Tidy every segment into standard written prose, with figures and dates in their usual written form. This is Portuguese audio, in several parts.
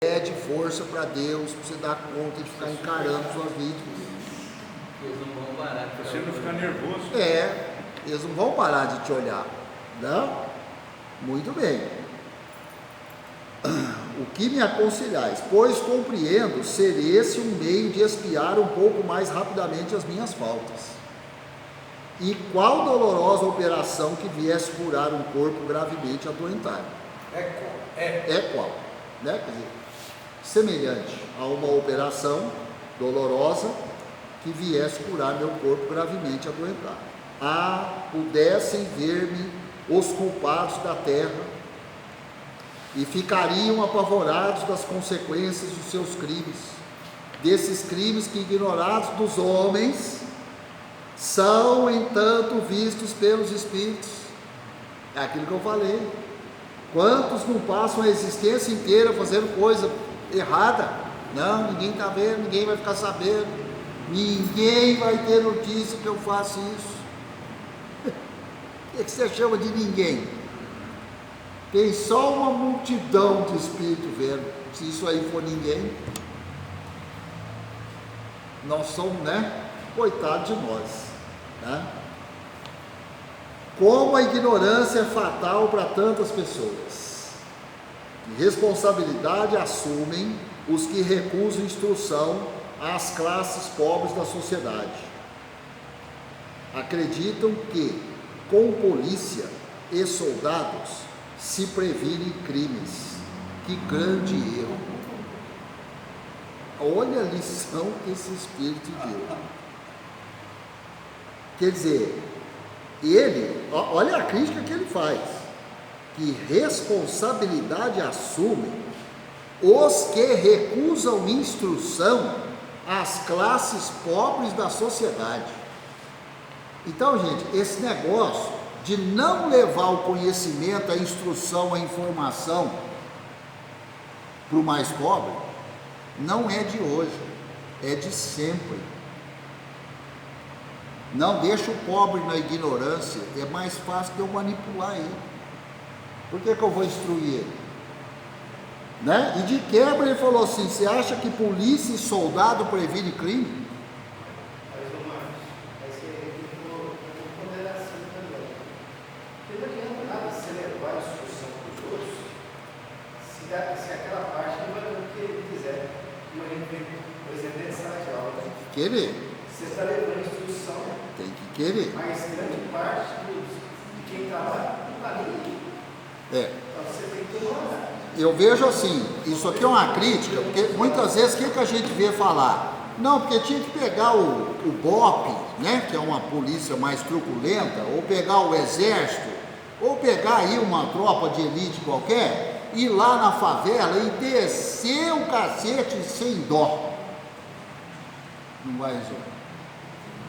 pede força para Deus, para você dar conta de ficar encarando suas vítimas. Eles não vão parar. Você não ficar nervoso. Eles não vão parar de te olhar. Não? Muito bem. O que me aconselhais? Pois compreendo ser esse um meio de expiar um pouco mais rapidamente as minhas faltas. E qual dolorosa operação que viesse curar um corpo gravemente adoentado? É qual? Né? Quer dizer, semelhante a uma operação dolorosa que viesse curar meu corpo gravemente adoentado. Pudessem ver-me os culpados da terra e ficariam apavorados das consequências dos seus crimes, desses crimes que, ignorados dos homens, são, entanto, vistos pelos espíritos. É aquilo que eu falei. Quantos não passam a existência inteira fazendo coisa errada? Não, ninguém está vendo, ninguém vai ficar sabendo, ninguém vai ter notícia que eu faço isso. O que você chama de ninguém? Tem só uma multidão de espíritos vendo. Se isso aí for ninguém, nós somos, né? Coitado de nós, né? Como a ignorância é fatal para tantas pessoas. Que responsabilidade assumem os que recusam instrução às classes pobres da sociedade. Acreditam que, com polícia e soldados, se previnem crimes. Que grande erro! Olha a lição que esse espírito deu. Quer dizer, olha a crítica que ele faz, que responsabilidade assumem os que recusam instrução às classes pobres da sociedade. Então, gente, esse negócio de não levar o conhecimento, a instrução, a informação para o mais pobre, não é de hoje, é de sempre. Não deixa o pobre na ignorância, é mais fácil de eu manipular ele. Por que eu vou instruir ele? Né? E de quebra ele falou assim: você acha que polícia e soldado previne crime? Se aquela parte não vai dar o que ele quiser, por exemplo, dentro da sala de aula, Querer. você está levando instrução, Tem que querer. mas grande parte de quem está lá não está nem aí. Então você tem que tomar. Eu vejo assim, isso aqui é uma crítica, porque muitas vezes o que a gente vê falar? Não, porque tinha que pegar o BOP, né, que é uma polícia mais truculenta, ou pegar o exército, ou pegar aí uma tropa de elite qualquer, ir lá na favela e descer o cacete sem dó. Não vai resolver.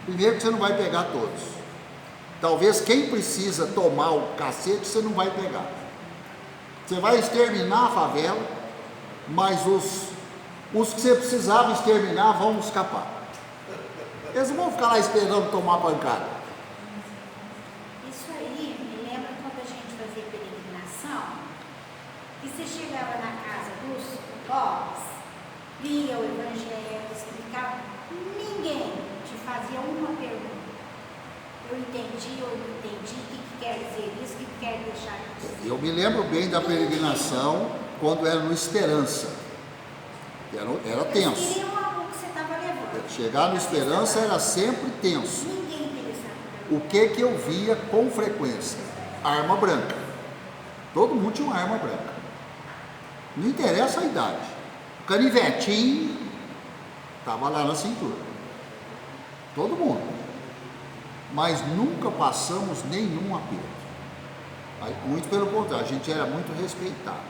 Primeiro que você não vai pegar todos. Talvez quem precisa tomar o cacete você não vai pegar. Você vai exterminar a favela, mas os que você precisava exterminar vão escapar. Eles não vão ficar lá esperando tomar pancada. Isso aí me lembra quando a gente fazia peregrinação, e você chegava na casa dos pobres, lia o evangelho, explicava, ninguém te fazia uma pergunta. Eu entendi ou não entendi, o que quer dizer isso, o que quer deixar isso. Eu me lembro bem da peregrinação quando era no Esperança. Era tenso. Eles queriam algo que você estava levando. Chegar no Esperança era sempre tenso. Ninguém interessava. O que eu via com frequência? Arma branca. Todo mundo tinha uma arma branca. Não interessa a idade. Canivetinho estava lá na cintura. Todo mundo. Mas nunca passamos nenhum aperto. Muito pelo contrário, a gente era muito respeitado.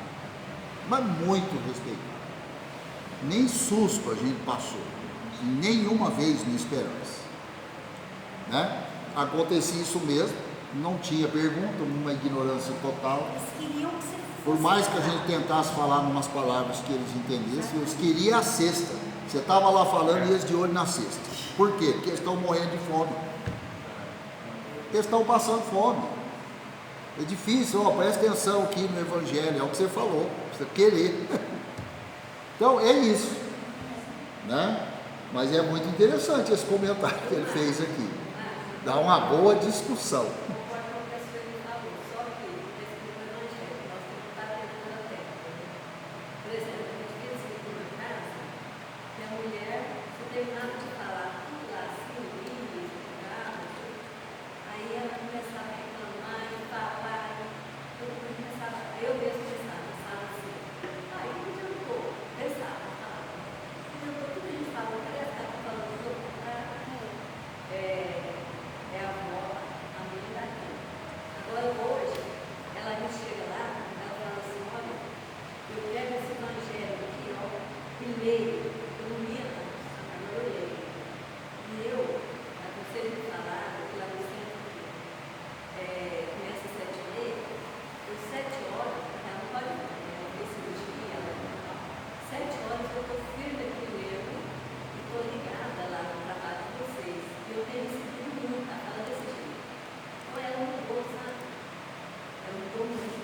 Mas muito respeitado. Nem susto a gente passou. Nenhuma vez no Esperança. Né? Acontecia isso mesmo. Não tinha pergunta, uma ignorância total. Eles queriam que você Por mais que a gente tentasse falar umas palavras que eles entendessem, eles queriam a cesta. Você estava lá falando e eles de olho na cesta. Por quê? Porque eles estão morrendo de fome. Eles estão passando fome. É difícil, presta atenção aqui no Evangelho, é o que você falou, precisa querer. Então é isso, né? Mas é muito interessante esse comentário que ele fez aqui. Dá uma boa discussão.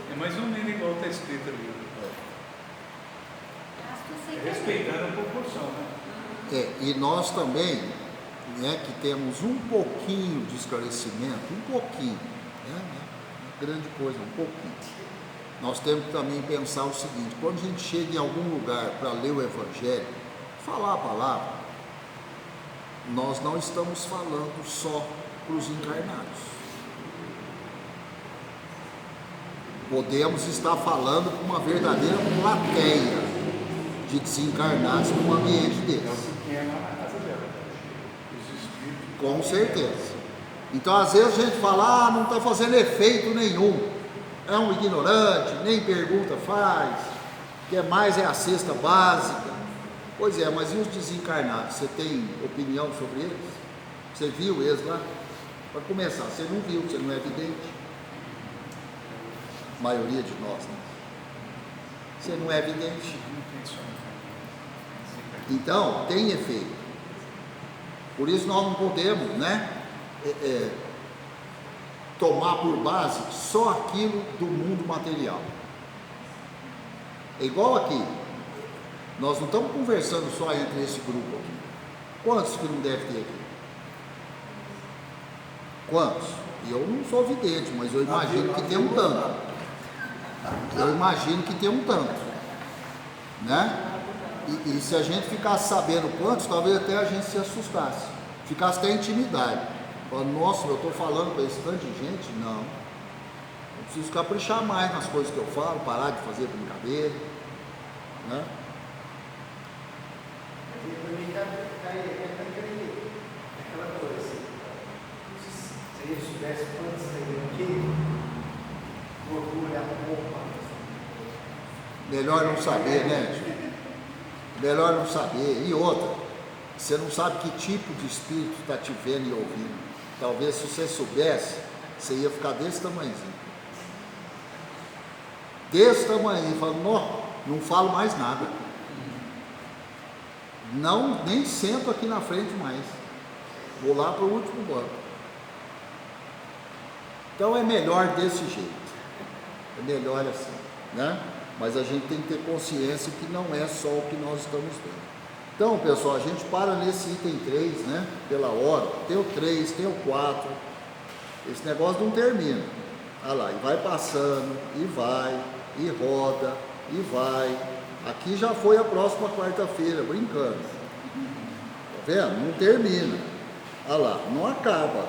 É mais ou menos igual está escrito ali. Respeitando a proporção, né? E nós também, né, que temos um pouquinho de esclarecimento, um pouquinho, né, grande coisa, um pouquinho. Nós temos que também pensar o seguinte: quando a gente chega em algum lugar para ler o Evangelho, falar a palavra, nós não estamos falando só para os encarnados. Podemos estar falando com uma verdadeira plateia de desencarnados num ambiente desse. Com certeza. Então, às vezes a gente fala, não está fazendo efeito nenhum, é um ignorante, nem pergunta faz, quer mais é a cesta básica. Pois é, mas e os desencarnados? Você tem opinião sobre eles? Você viu eles lá? Para começar, você não viu, você não é vidente. A maioria de nós, né? Você não é vidente. Então, tem efeito. Por isso nós não podemos, né, tomar por base só aquilo do mundo material. É igual aqui. Nós não estamos conversando só entre esse grupo aqui. Quantos que não deve ter aqui? Quantos? Eu não sou vidente, mas eu imagino que tem um tanto. Eu imagino que tem um tanto, né? E se a gente ficasse sabendo quantos, talvez até a gente se assustasse, ficasse até intimidade. Falando, nossa, eu estou falando para esse tanto de gente? Não. Eu preciso caprichar mais nas coisas que eu falo, parar de fazer brincadeira, né? Aquela coisa assim, se ele soubesse quantos tem aqui, o orgulho é a roupa. Melhor não saber, né? Melhor não saber. E outra, você não sabe que tipo de espírito está te vendo e ouvindo. Talvez se você soubesse, você ia ficar desse tamanhozinho. Desse tamanho, falando, não falo mais nada. Não, nem sento aqui na frente mais. Vou lá para o último banco. Então é melhor desse jeito. É melhor assim, né? Mas a gente tem que ter consciência que não é só o que nós estamos vendo. Então, pessoal, a gente para nesse item 3, né? Pela hora. Tem o 3, tem o 4. Esse negócio não termina. Olha lá, e vai passando, e vai, e roda, e vai. Aqui já foi a próxima quarta-feira, brincando. Tá vendo? Não termina. Olha lá, não acaba.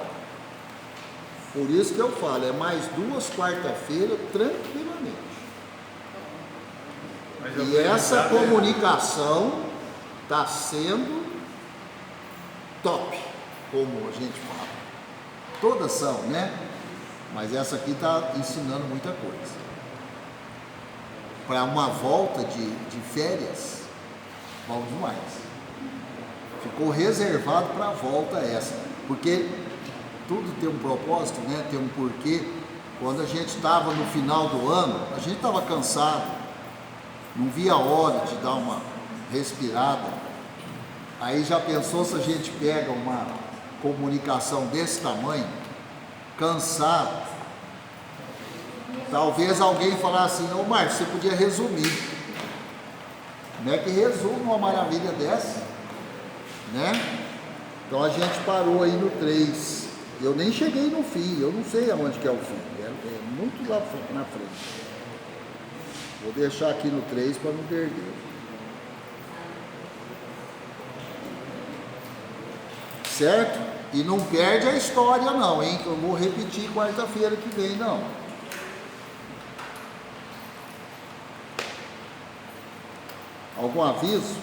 Por isso que eu falo, é mais 2 quarta-feiras tranquilamente. E essa comunicação está sendo top, como a gente fala. Todas são, né? Mas essa aqui está ensinando muita coisa. Para uma volta de férias, bom demais. Ficou reservado para a volta essa, porque tudo tem um propósito, né? Tem um porquê. Quando a gente estava no final do ano, a gente estava cansado, não via a hora de dar uma respirada. Aí já pensou se a gente pega uma comunicação desse tamanho, cansado, talvez alguém falasse assim, ô Marcos, você podia resumir, Como é que resume uma maravilha dessa? Né? Então a gente parou aí no 3. Eu nem cheguei no fim, eu não sei aonde que é o fim. É muito lá na frente. Vou deixar aqui no 3 para não perder. Certo? E não perde a história não, hein? Que eu vou repetir quarta-feira que vem, não. Algum aviso?